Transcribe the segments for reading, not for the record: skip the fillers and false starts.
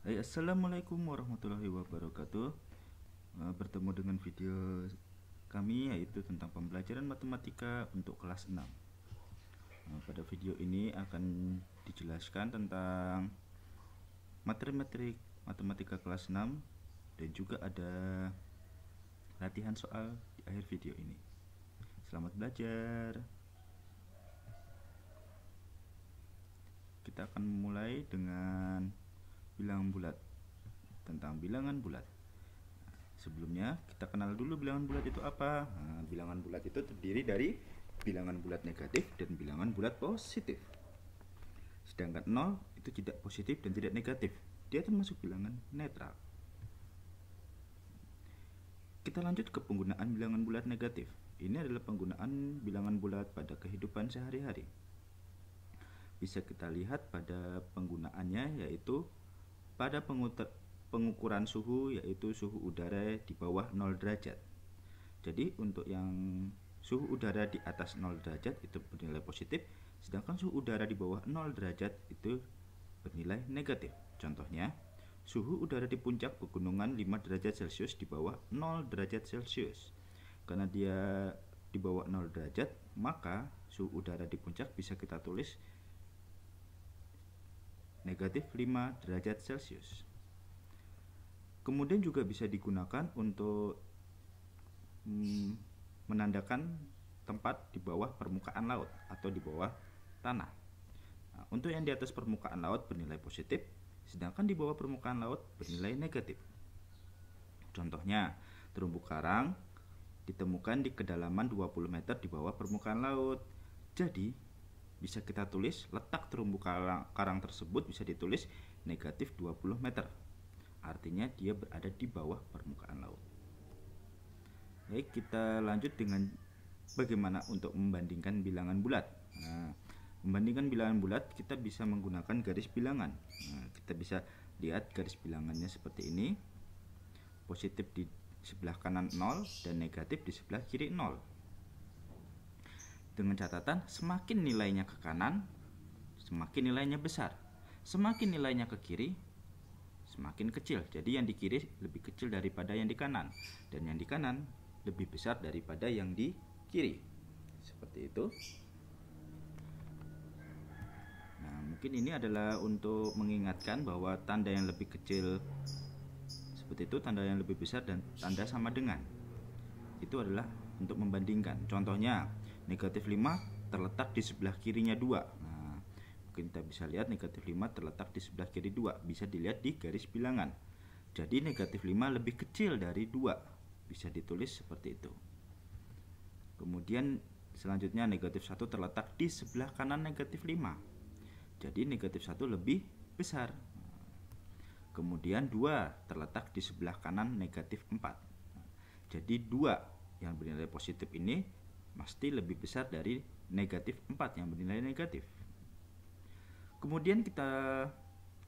Hai, Assalamualaikum warahmatullahi wabarakatuh. Bertemu dengan video kami yaitu tentang pembelajaran matematika untuk kelas 6. Pada video ini akan dijelaskan tentang materi-materi matematika kelas 6 dan juga ada latihan soal di akhir video ini. Selamat belajar. Kita akan memulai dengan bilangan bulat, tentang bilangan bulat. Sebelumnya kita kenal dulu bilangan bulat itu apa. Bilangan bulat itu terdiri dari bilangan bulat negatif dan bilangan bulat positif. Sedangkan 0 itu tidak positif dan tidak negatif, dia termasuk bilangan netral. Kita lanjut ke penggunaan bilangan bulat negatif. Ini adalah penggunaan bilangan bulat pada kehidupan sehari-hari. Bisa kita lihat pada penggunaannya, yaitu pada pengukuran suhu, yaitu suhu udara di bawah 0 derajat. Jadi untuk yang suhu udara di atas 0 derajat itu bernilai positif, sedangkan suhu udara di bawah 0 derajat itu bernilai negatif. Contohnya, suhu udara di puncak pegunungan 5 derajat Celcius di bawah 0 derajat Celcius. Karena dia di bawah 0 derajat, maka suhu udara di puncak bisa kita tulis negatif 5 derajat Celcius. Kemudian juga bisa digunakan untuk menandakan tempat di bawah permukaan laut atau di bawah tanah. Untuk yang di atas permukaan laut bernilai positif, sedangkan di bawah permukaan laut bernilai negatif. Contohnya, terumbu karang ditemukan di kedalaman 20 meter di bawah permukaan laut. Jadi bisa kita tulis letak terumbu karang tersebut bisa ditulis negatif 20 meter. Artinya dia berada di bawah permukaan laut. Baik, kita lanjut dengan bagaimana untuk membandingkan bilangan bulat. Membandingkan bilangan bulat kita bisa menggunakan garis bilangan. Kita bisa lihat garis bilangannya seperti ini. Positif di sebelah kanan 0 dan negatif di sebelah kiri 0. Dengan catatan, semakin nilainya ke kanan, semakin nilainya besar. Semakin nilainya ke kiri, semakin kecil. Jadi yang di kiri lebih kecil daripada yang di kanan, dan yang di kanan lebih besar daripada yang di kiri. Seperti itu. Nah, mungkin ini adalah untuk mengingatkan bahwa tanda yang lebih kecil seperti itu, tanda yang lebih besar, dan tanda sama dengan. Itu adalah untuk membandingkan. Contohnya, negatif 5 terletak di sebelah kirinya 2. Nah, mungkin kita bisa lihat negatif 5 terletak di sebelah kiri 2. Bisa dilihat di garis bilangan. Jadi negatif 5 lebih kecil dari 2. Bisa ditulis seperti itu. Kemudian selanjutnya negatif 1 terletak di sebelah kanan negatif 5. Jadi negatif 1 lebih besar. Kemudian 2 terletak di sebelah kanan negatif 4. Jadi 2 yang bernilai positif ini pasti lebih besar dari negatif 4 yang bernilai negatif. Kemudian kita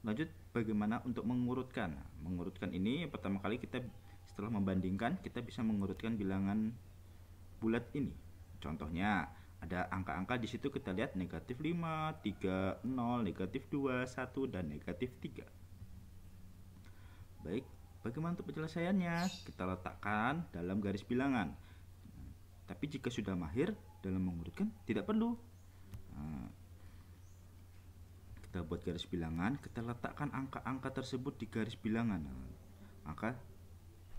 lanjut bagaimana untuk mengurutkan. Mengurutkan ini pertama kali kita setelah membandingkan, kita bisa mengurutkan bilangan bulat ini. Contohnya ada angka-angka di situ, kita lihat negatif 5, 3, 0, negatif 2, 1, dan negatif 3. Baik, bagaimana untuk penyelesaiannya? Kita letakkan dalam garis bilangan. Tapi jika sudah mahir dalam mengurutkan, tidak perlu. Kita buat garis bilangan, kita letakkan angka-angka tersebut di garis bilangan. Maka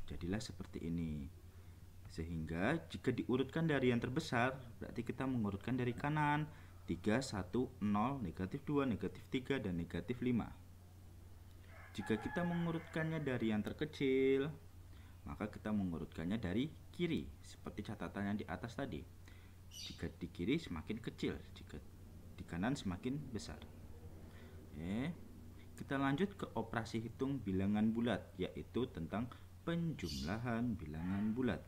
jadilah seperti ini. Sehingga jika diurutkan dari yang terbesar, berarti kita mengurutkan dari kanan. 3, 1, 0, negatif 2, negatif 3, dan negatif 5. Jika kita mengurutkannya dari yang terkecil, maka kita mengurutkannya dari kiri, seperti catatan yang di atas tadi. Jika di kiri semakin kecil, jika di kanan semakin besar. Kita lanjut ke operasi hitung bilangan bulat, yaitu tentang penjumlahan bilangan bulat.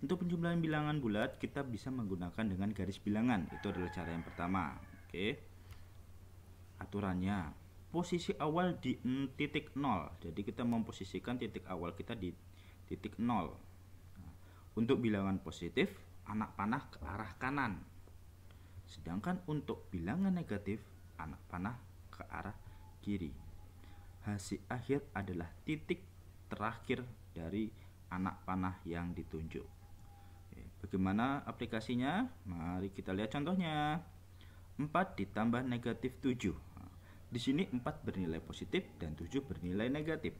Untuk penjumlahan bilangan bulat, kita bisa menggunakan dengan garis bilangan. Itu adalah cara yang pertama. Aturannya, posisi awal di titik 0. Jadi kita memposisikan titik awal kita di titik 0. Untuk bilangan positif, anak panah ke arah kanan. Sedangkan untuk bilangan negatif, anak panah ke ke arah kiri. Hasil akhir adalah titik terakhir dari anak panah yang ditunjuk. Bagaimana aplikasinya? Mari kita lihat contohnya. 4 ditambah negatif 7. Di sini 4 bernilai positif dan 7 bernilai negatif.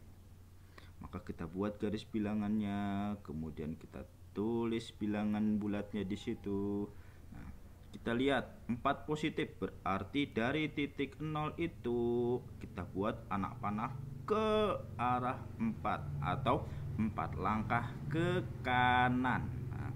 Maka kita buat garis bilangannya, kemudian kita tulis bilangan bulatnya di situ. Nah, kita lihat 4 positif berarti dari titik 0 itu kita buat anak panah ke arah 4 atau 4 langkah ke kanan. Nah,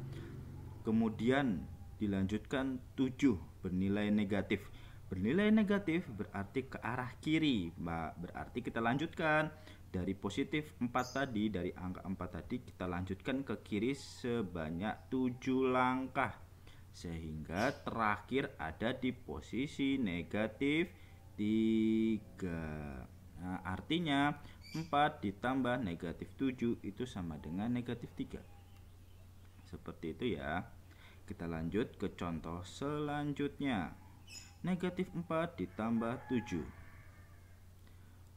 kemudian dilanjutkan 7 bernilai negatif. Bernilai negatif berarti ke arah kiri, berarti kita lanjutkan dari positif 4 tadi, dari angka 4 tadi kita lanjutkan ke kiri sebanyak 7 langkah, sehingga terakhir ada di posisi negatif 3. Nah, artinya 4 ditambah negatif 7 itu sama dengan negatif 3. Seperti itu ya. Kita lanjut ke contoh selanjutnya. Negatif 4 ditambah 7.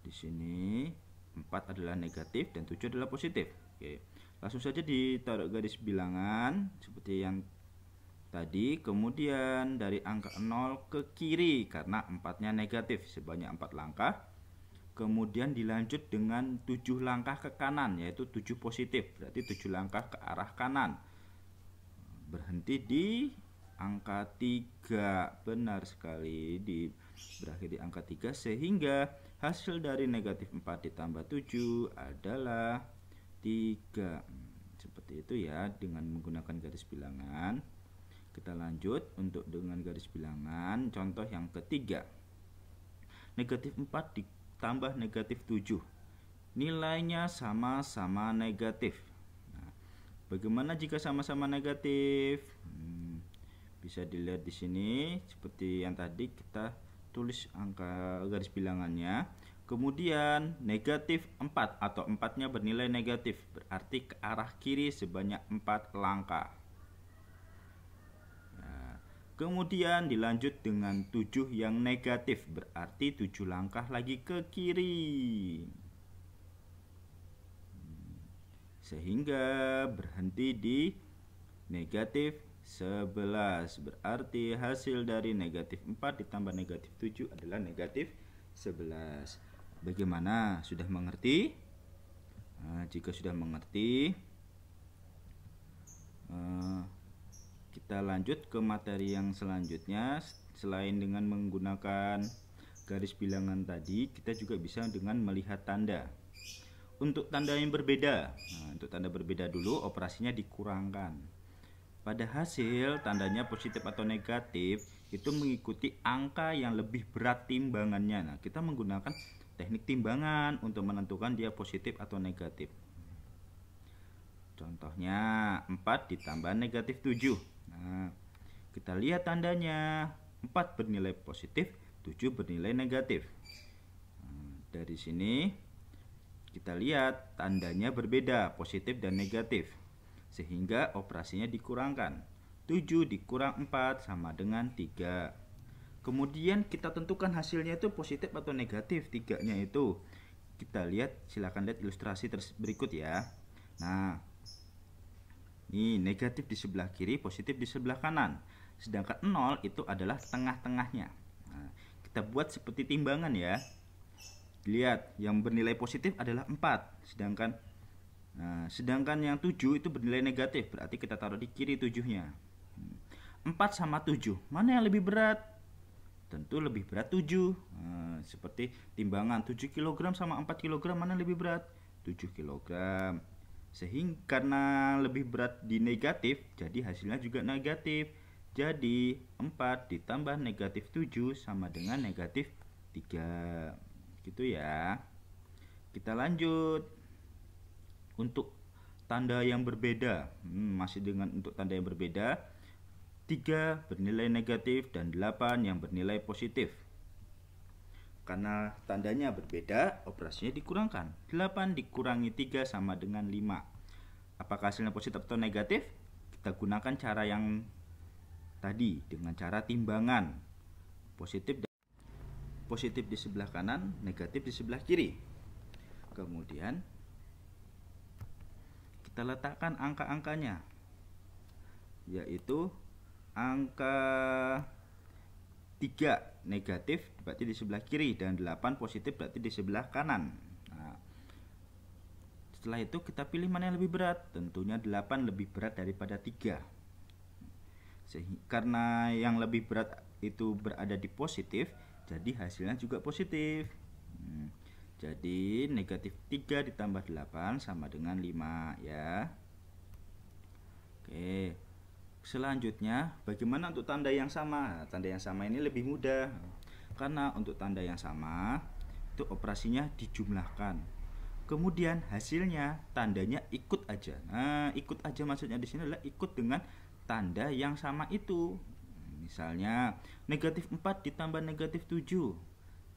Di sini 4 adalah negatif dan 7 adalah positif. Oke, langsung saja ditaruh garis bilangan seperti yang tadi. Kemudian dari angka 0 ke kiri karena 4-nya negatif sebanyak 4 langkah. Kemudian dilanjut dengan 7 langkah ke kanan, yaitu 7 positif, berarti 7 langkah ke arah kanan. Berhenti di angka 3, benar sekali, berakhir di angka 3, sehingga hasil dari negatif 4 ditambah 7 adalah 3. Seperti itu ya, dengan menggunakan garis bilangan. Kita lanjut untuk dengan garis bilangan. Contoh yang ketiga, negatif 4 ditambah negatif 7, nilainya sama-sama negatif. Nah, bagaimana jika sama-sama negatif? Bisa dilihat di sini seperti yang tadi, kita tulis angka garis bilangannya. Kemudian negatif 4 atau 4-nya bernilai negatif, berarti ke arah kiri sebanyak 4 langkah. Nah, kemudian dilanjut dengan 7 yang negatif, berarti 7 langkah lagi ke kiri. Sehingga berhenti di negatif 11, berarti hasil dari negatif 4 ditambah negatif 7 adalah negatif 11. Bagaimana? Sudah mengerti? Nah, jika sudah mengerti, kita lanjut ke materi yang selanjutnya. Selain dengan menggunakan garis bilangan tadi, kita juga bisa dengan melihat tanda. Untuk tanda yang berbeda, untuk tanda berbeda dulu, operasinya dikurangkan. Pada hasil tandanya positif atau negatif itu mengikuti angka yang lebih berat timbangannya. Nah, kita menggunakan teknik timbangan untuk menentukan dia positif atau negatif. Contohnya 4 ditambah negatif 7. Nah, kita lihat tandanya, 4 bernilai positif, 7 bernilai negatif. Dari sini kita lihat tandanya berbeda, positif dan negatif, sehingga operasinya dikurangkan. 7 dikurang 4 sama dengan 3. Kemudian kita tentukan hasilnya itu positif atau negatif. 3-nya itu kita lihat, silakan lihat ilustrasi berikut ya. Nah, ini negatif di sebelah kiri, positif di sebelah kanan. Sedangkan 0 itu adalah tengah-tengahnya. Nah, kita buat seperti timbangan ya. Lihat, yang bernilai positif adalah 4, sedangkan yang 7 itu bernilai negatif, berarti kita taruh di kiri 7-nya. 4 sama 7, mana yang lebih berat? Tentu lebih berat 7. Seperti timbangan 7 kg sama 4 kg, mana yang lebih berat? 7 kg. Sehingga karena lebih berat di negatif, jadi hasilnya juga negatif. Jadi 4 ditambah negatif 7 sama dengan negatif 3. Gitu ya. Kita lanjut untuk tanda yang berbeda. Masih dengan untuk tanda yang berbeda, 3 bernilai negatif dan 8 yang bernilai positif. Karena tandanya berbeda, operasinya dikurangkan. 8 dikurangi 3 sama dengan 5. Apakah hasilnya positif atau negatif? Kita gunakan cara yang tadi dengan cara timbangan positif. positif di sebelah kanan, negatif di sebelah kiri. Kemudian kita letakkan angka-angkanya, yaitu angka 3 negatif berarti di sebelah kiri dan 8 positif berarti di sebelah kanan. Nah, setelah itu kita pilih mana yang lebih berat. Tentunya 8 lebih berat daripada 3. Karena yang lebih berat itu berada di positif, jadi hasilnya juga positif. Jadi negatif 3 ditambah 8 sama dengan 5 ya. Oke. Selanjutnya, bagaimana untuk tanda yang sama? Tanda yang sama ini lebih mudah, karena untuk tanda yang sama itu operasinya dijumlahkan. Kemudian hasilnya tandanya ikut aja. Nah, ikut aja maksudnya di sini adalah ikut dengan tanda yang sama itu. Misalnya negatif 4 ditambah negatif 7,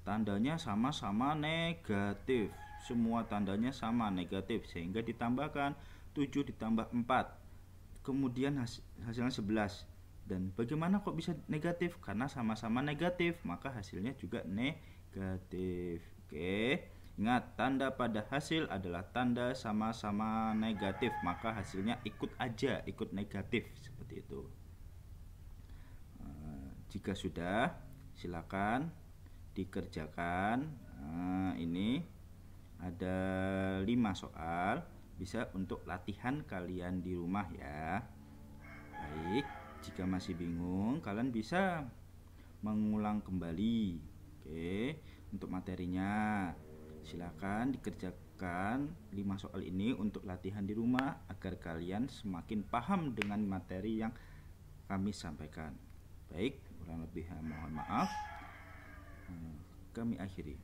tandanya sama-sama negatif. Semua tandanya sama negatif, sehingga ditambahkan 7 ditambah 4. Kemudian hasilnya 11. Dan bagaimana kok bisa negatif? Karena sama-sama negatif, maka hasilnya juga negatif. Oke, ingat, tanda pada hasil adalah tanda sama-sama negatif, maka hasilnya ikut aja, ikut negatif, seperti itu. Jika sudah, silakan dikerjakan. Ini ada 5 soal, bisa untuk latihan kalian di rumah ya. Baik, jika masih bingung, kalian bisa mengulang kembali. Oke, untuk materinya silakan dikerjakan 5 soal ini untuk latihan di rumah agar kalian semakin paham dengan materi yang kami sampaikan. Baik, kurang lebih mohon maaf. Kami akhiri.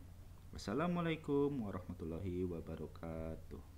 Wassalamualaikum warahmatullahi wabarakatuh.